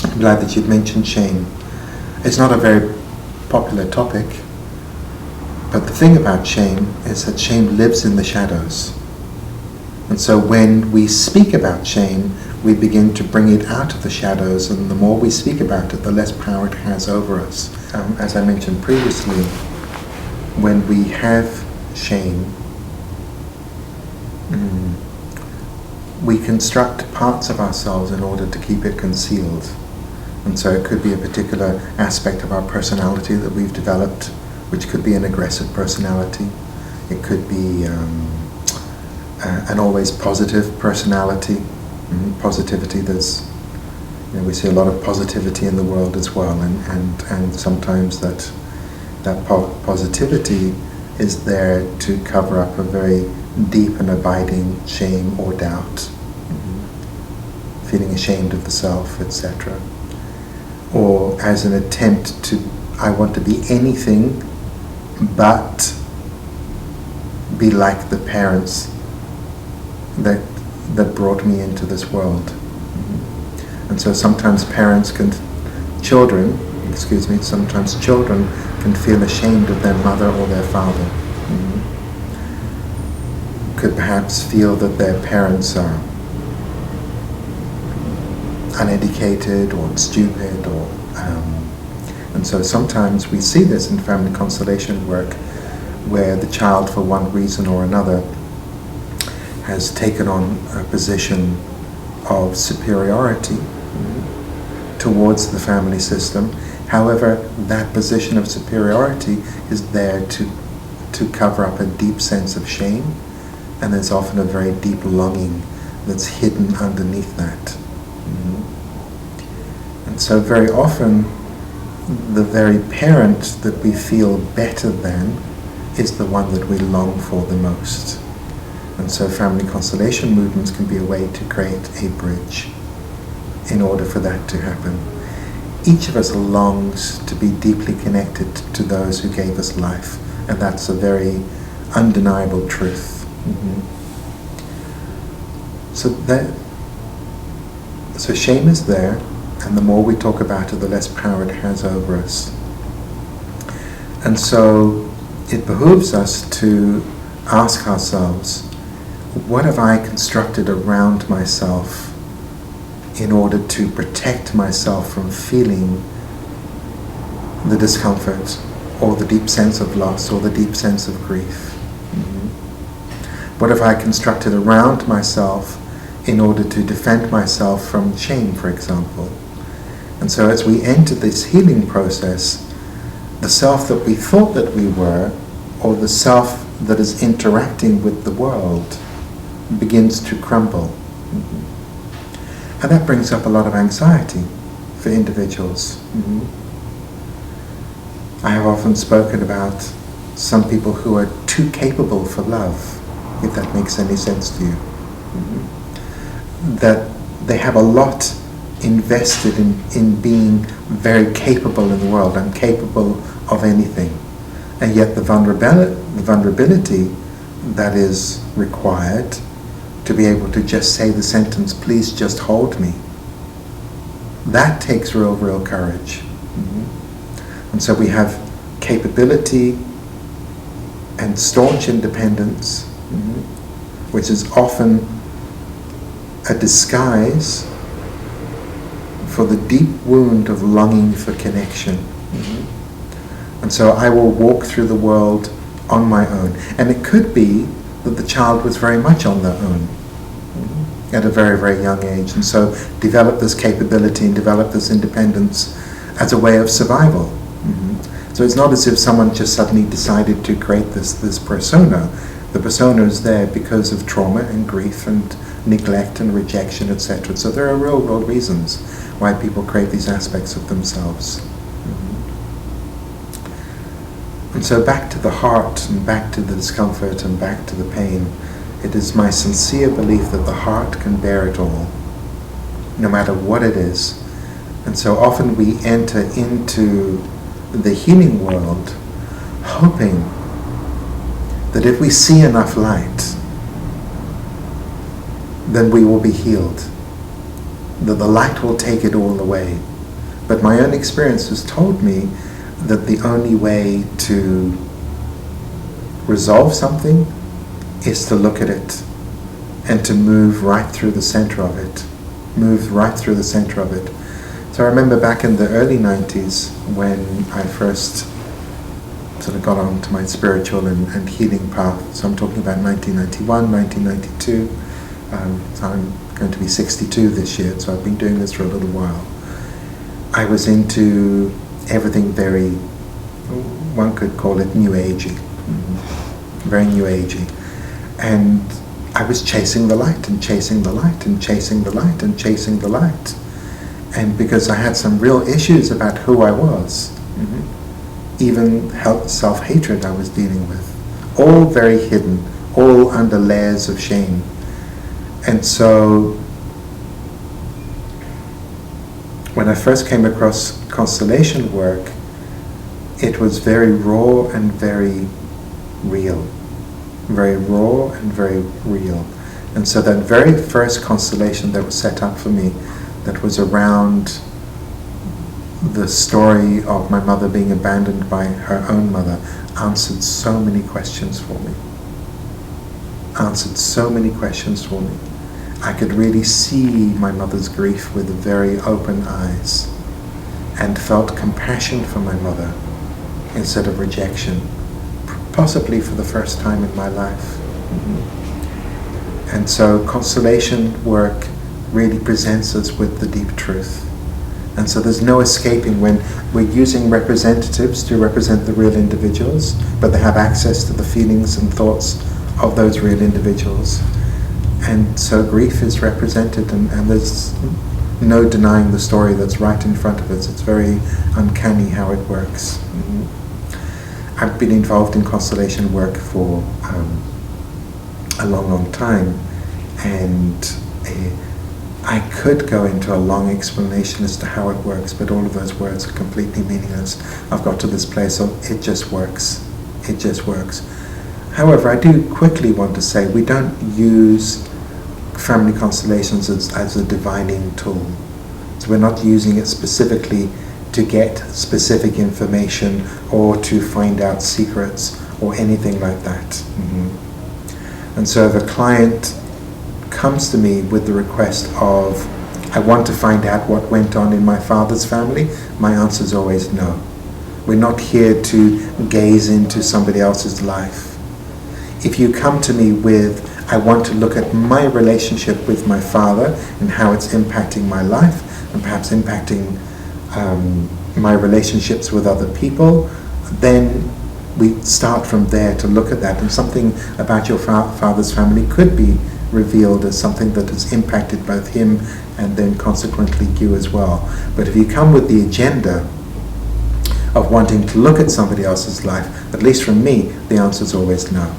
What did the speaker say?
I'm glad that you'd mentioned shame. It's not a very popular topic, but the thing about shame is that shame lives in the shadows. And so when we speak about shame, we begin to bring it out of the shadows, and the more we speak about it, the less power it has over us. As I mentioned previously, when we have shame, we construct parts of ourselves in order to keep it concealed. And so it could be a particular aspect of our personality that we've developed, which could be an aggressive personality. It could be an always positive personality. Positivity, we see a lot of positivity in the world as well, and sometimes that positivity is there to cover up a very deep and abiding shame or doubt, feeling ashamed of the self, etc. Or as an attempt to, I want to be anything but be like the parents that brought me into this world. And so sometimes children can feel ashamed of their mother or their father. Could perhaps feel that their parents are uneducated or stupid, and so sometimes we see this in family constellation work, where the child, for one reason or another, has taken on a position of superiority towards the family system. However, that position of superiority is there to cover up a deep sense of shame, and there's often a very deep longing that's hidden underneath that. And so very often, the very parent that we feel better than is the one that we long for the most. And so family constellation movements can be a way to create a bridge in order for that to happen. Each of us longs to be deeply connected to those who gave us life, and that's a very undeniable truth. So shame is there, and the more we talk about it, the less power it has over us. And so it behooves us to ask ourselves, what have I constructed around myself in order to protect myself from feeling the discomfort or the deep sense of loss or the deep sense of grief? What have I constructed around myself in order to defend myself from shame, for example? And so as we enter this healing process, the self that we thought that we were, or the self that is interacting with the world, begins to crumble. And that brings up a lot of anxiety for individuals. I have often spoken about some people who are too capable for love, if that makes any sense to you. That they have a lot invested in being very capable in the world and capable of anything. And yet the vulnerability that is required to be able to just say the sentence, please just hold me, that takes real courage. And so we have capability and staunch independence, which is often a disguise for the deep wound of longing for connection. And so I will walk through the world on my own. And it could be that the child was very much on their own at a very young age, and so develop this capability and develop this independence as a way of survival. So it's not as if someone just suddenly decided to create this persona. The persona is there because of trauma and grief and neglect and rejection, etc. So there are real reasons why people create these aspects of themselves. And so back to the heart, and back to the discomfort, and back to the pain. It is my sincere belief that the heart can bear it all, no matter what it is. And so often we enter into the healing world hoping that if we see enough light, then we will be healed, that the light will take it all away. But my own experience has told me that the only way to resolve something is to look at it and to move right through the center of it. Move right through the center of it. So I remember back in the early 90s when I first sort of got onto my spiritual and healing path. So I'm talking about 1991, 1992. So I'm going to be 62 this year, so I've been doing this for a little while. I was into everything very, one could call it new agey, very new agey. And I was chasing the light and chasing the light and chasing the light and chasing the light. And because I had some real issues about who I was, even self-hatred I was dealing with, all very hidden, all under layers of shame. And so when I first came across constellation work, it was very raw and very real. Very raw and very real. And so that very first constellation that was set up for me, that was around the story of my mother being abandoned by her own mother, answered so many questions for me. Answered so many questions for me. I could really see my mother's grief with very open eyes and felt compassion for my mother instead of rejection, possibly for the first time in my life. And so constellation work really presents us with the deep truth. And so there's no escaping when we're using representatives to represent the real individuals, but they have access to the feelings and thoughts of those real individuals. And so grief is represented, and there's no denying the story that's right in front of us. It's very uncanny how it works. I've been involved in constellation work for a long, long time, and I could go into a long explanation as to how it works, but all of those words are completely meaningless. I've got to this place, so it just works. It just works. However, I do quickly want to say we don't use family constellations as a divining tool. So we're not using it specifically to get specific information or to find out secrets or anything like that. And so if a client comes to me with the request of, I want to find out what went on in my father's family, my answer is always no. We're not here to gaze into somebody else's life. If you come to me with, I want to look at my relationship with my father and how it's impacting my life and perhaps impacting my relationships with other people, then we start from there to look at that, and something about your father's family could be revealed as something that has impacted both him and then consequently you as well. But if you come with the agenda of wanting to look at somebody else's life, at least from me, the answer is always no.